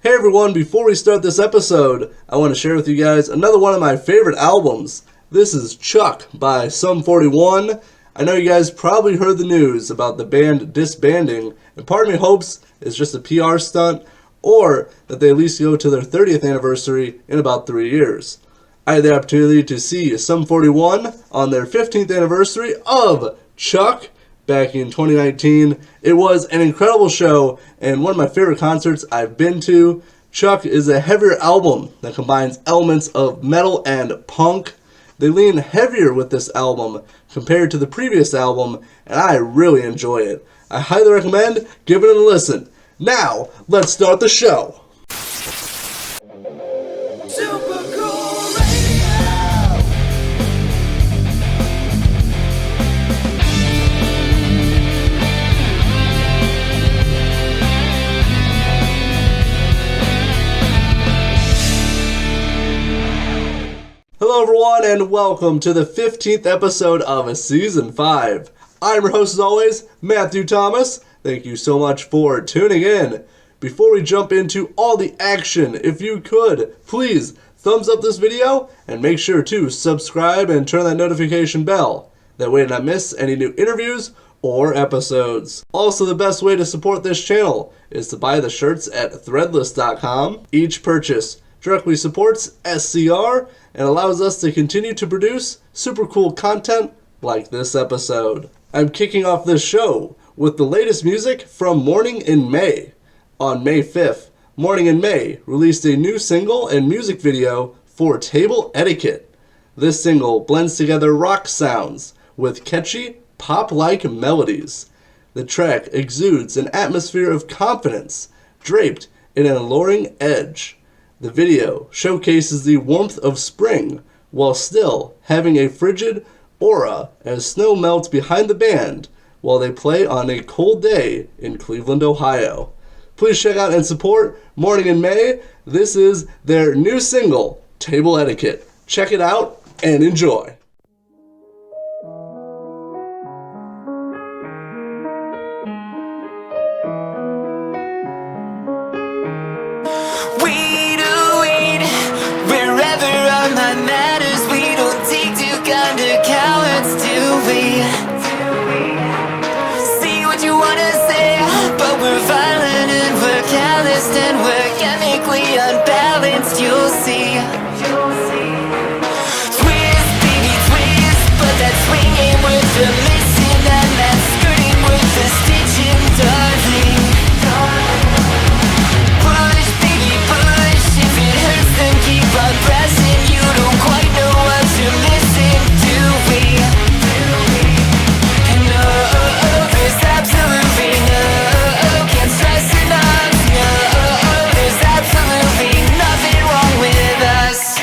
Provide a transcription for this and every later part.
Hey everyone, before we start this episode, I want to share with you guys another one of my favorite albums. This is Chuck by Sum 41. I know you guys probably heard the news about the band disbanding, and part of me hopes it's just a PR stunt, or that they at least go to their 30th anniversary in about 3 years. I had the opportunity to see Sum 41 on their 15th anniversary of Chuck back in 2019. It was an incredible show and one of my favorite concerts I've been to. Chuck is a heavier album that combines elements of metal and punk. They lean heavier with this album compared to the previous album, and I really enjoy it. I highly recommend giving it a listen. Now, let's start the show. Hello everyone and welcome to the 15th episode of Season 5. I'm your host as always, Matthew Thomas. Thank you so much for tuning in. Before we jump into all the action, if you could, please thumbs up this video and make sure to subscribe and turn that notification bell. That way to not miss any new interviews or episodes. Also, the best way to support this channel is to buy the shirts at threadless.com. Each purchase directly supports SCR and allows us to continue to produce super cool content like this episode. I'm kicking off this show with the latest music from Morning in May. On May 5th, Morning in May released a new single and music video for Table Etiquette. This single blends together rock sounds with catchy, pop-like melodies. The track exudes an atmosphere of confidence, draped in an alluring edge. The video showcases the warmth of spring while still having a frigid aura as snow melts behind the band while they play on a cold day in Cleveland, Ohio. Please check out and support Morning in May. This is their new single, Table Etiquette. Check it out and enjoy. And we're chemically unbalanced, you'll see. Twist, baby, twist, but that swing ain't worth the missing, and that skirting worth the stitching, darling. Push, baby, push, if it hurts then keep on pressing. You don't quite know what you're missing, do we? And there's absolutely no, can't stress enough, no. Absolutely nothing wrong with us.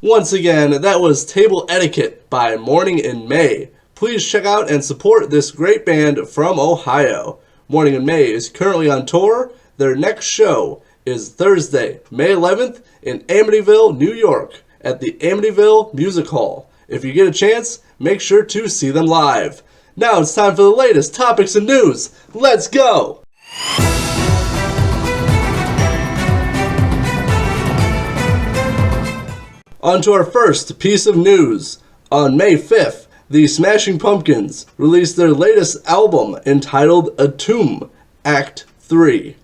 Once again, that was Table Etiquette by Morning in May. Please check out and support this great band from Ohio. Morning in May is currently on tour. Their next show is Thursday, May 11th in Amityville, New York at the Amityville Music Hall. If you get a chance, make sure to see them live. Now it's time for the latest topics and news. Let's go! On to our first piece of news. On May 5th, the Smashing Pumpkins released their latest album entitled A Tomb, Act 3.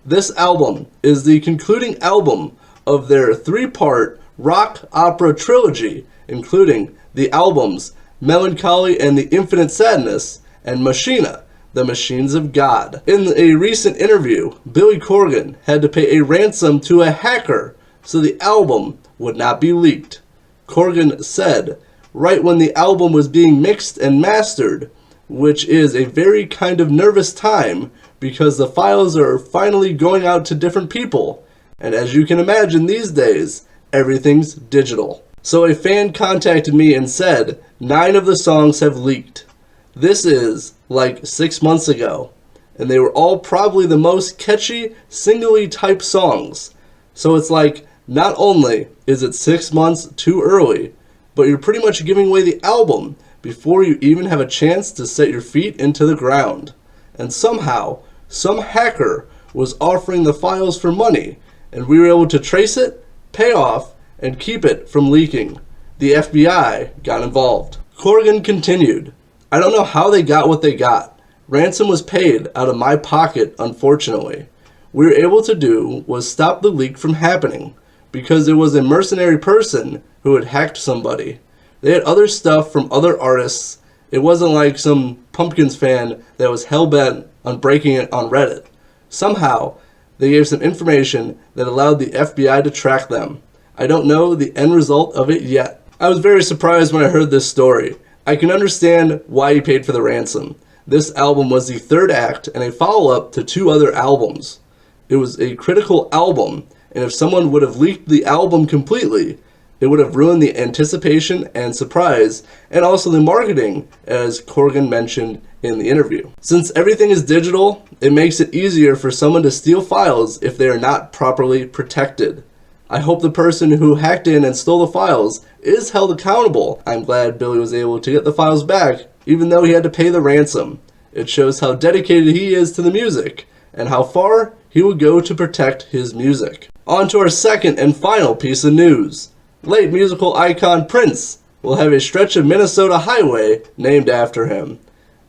This album is the concluding album of their three-part rock opera trilogy, including the albums Melancholy and the Infinite Sadness and Machina, the Machines of God. In a recent interview, Billy Corgan had to pay a ransom to a hacker so the album would not be leaked. Corgan said, right when the album was being mixed and mastered, which is a very kind of nervous time because the files are finally going out to different people, and as you can imagine these days, everything's digital. So a fan contacted me and said, 9 of the songs have leaked. This is like 6 months ago, and they were all probably the most catchy, singly type songs. So it's like, not only is it 6 months too early, but you're pretty much giving away the album before you even have a chance to set your feet into the ground. And somehow, some hacker was offering the files for money, and we were able to trace it, pay off, and keep it from leaking. The FBI got involved. Corgan continued, I don't know how they got what they got. Ransom was paid out of my pocket, unfortunately. We were able to do was stop the leak from happening, because it was a mercenary person who had hacked somebody. They had other stuff from other artists. It wasn't like some Pumpkins fan that was hell-bent on breaking it on Reddit. Somehow, they gave some information that allowed the FBI to track them. I don't know the end result of it yet. I was very surprised when I heard this story. I can understand why he paid for the ransom. This album was the third act and a follow-up to 2 other albums. It was a critical album, and if someone would have leaked the album completely, it would have ruined the anticipation and surprise, and also the marketing, as Corgan mentioned in the interview. Since everything is digital, it makes it easier for someone to steal files if they are not properly protected. I hope the person who hacked in and stole the files is held accountable. I'm glad Billy was able to get the files back, even though he had to pay the ransom. It shows how dedicated he is to the music, and how far he would go to protect his music. On to our second and final piece of news. Late musical icon Prince will have a stretch of Minnesota highway named after him.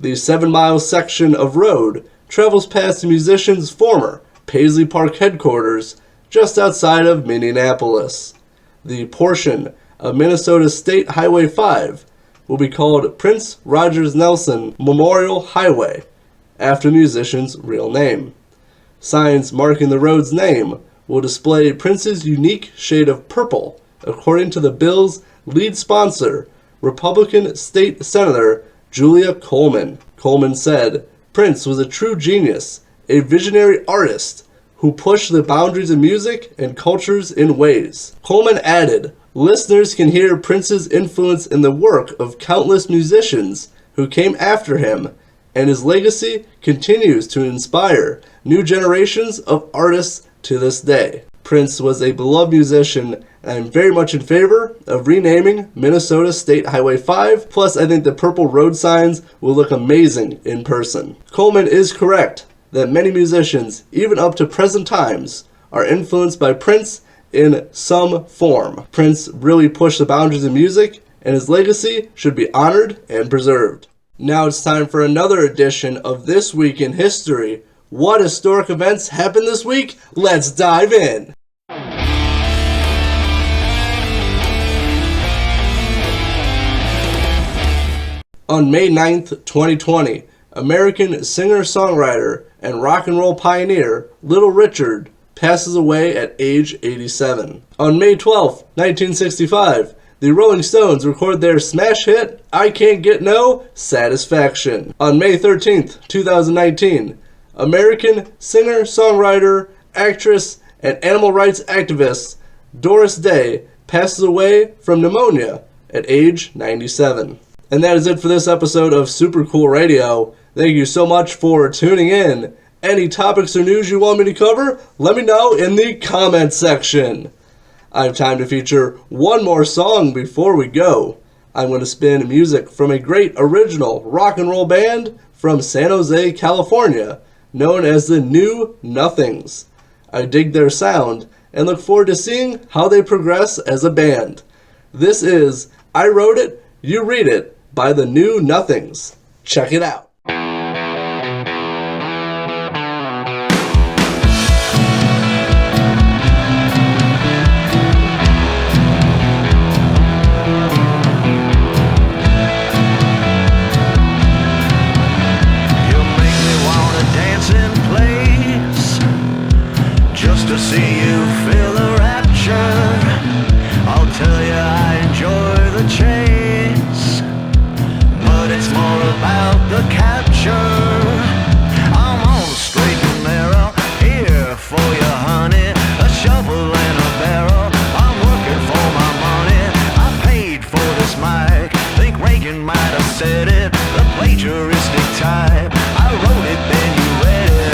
The 7-mile section of road travels past the musician's former Paisley Park headquarters just outside of Minneapolis. The portion of Minnesota State Highway 5 will be called Prince Rogers Nelson Memorial Highway, after the musician's real name. Signs marking the road's name will display Prince's unique shade of purple, according to the bill's lead sponsor, Republican State Senator Julia Coleman. Coleman said, Prince was a true genius, a visionary artist who pushed the boundaries of music and cultures in ways. Coleman added, listeners can hear Prince's influence in the work of countless musicians who came after him, and his legacy continues to inspire new generations of artists to this day. Prince was a beloved musician, and I'm very much in favor of renaming Minnesota State Highway 5, plus I think the purple road signs will look amazing in person. Coleman is correct that many musicians, even up to present times, are influenced by Prince in some form. Prince really pushed the boundaries of music, and his legacy should be honored and preserved. Now it's time for another edition of This Week in History. What historic events happened this week? Let's dive in! On May 9th, 2020, American singer-songwriter and rock and roll pioneer Little Richard passes away at age 87. On May 12th, 1965, the Rolling Stones record their smash hit, I Can't Get No Satisfaction. On May 13th, 2019, American singer, songwriter, actress, and animal rights activist Doris Day passes away from pneumonia at age 97. And that is it for this episode of Super Cool Radio. Thank you so much for tuning in. Any topics or news you want me to cover, let me know in the comments section. I have time to feature one more song before we go. I'm going to spin music from a great original rock and roll band from San Jose, California, known as the New Nothings. I dig their sound and look forward to seeing how they progress as a band. This is I Wrote It, You Read It by the New Nothings. Check it out. To see you feel the rapture, I'll tell you I enjoy the chase, but it's more about the capture. I'm on the straight and narrow, here for you honey, a shovel and a barrel, I'm working for my money, I paid for this mic, think Reagan might have said it, the plagiaristic type, I wrote it then you read it.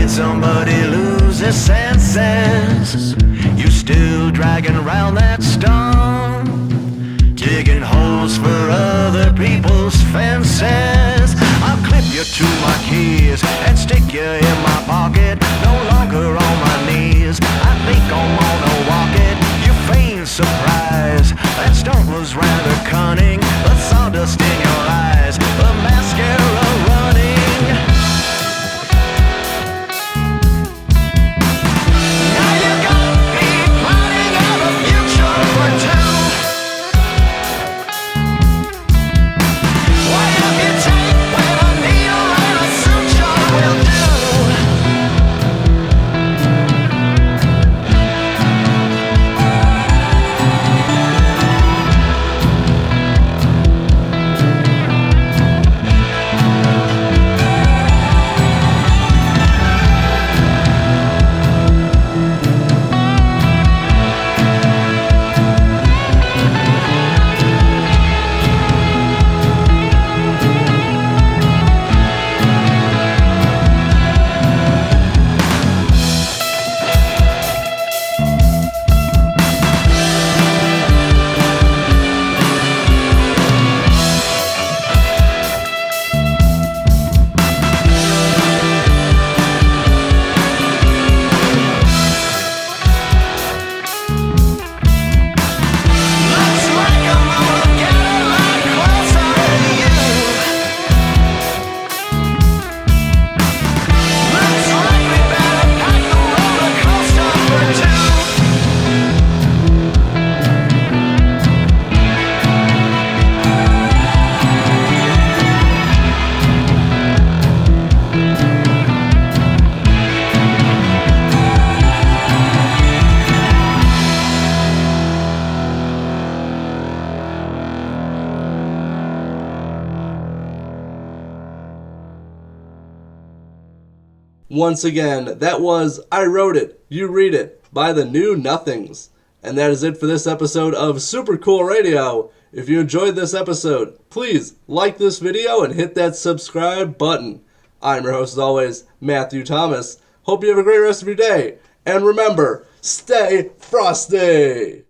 Somebody lose his senses. You still dragging around that stone, digging holes for other people's fences. I'll clip you to my keys and stick you in my pocket. No longer on my knees, I think I'll wanna walk it. You feign surprise, that stunt was rather cunning. The sawdust in your eyes, the mascara running. Once again, that was I Wrote It, You Read It by the New Nothings. And that is it for this episode of Super Cool Radio. If you enjoyed this episode, please like this video and hit that subscribe button. I'm your host as always, Matthew Thomas. Hope you have a great rest of your day. And remember, stay frosty!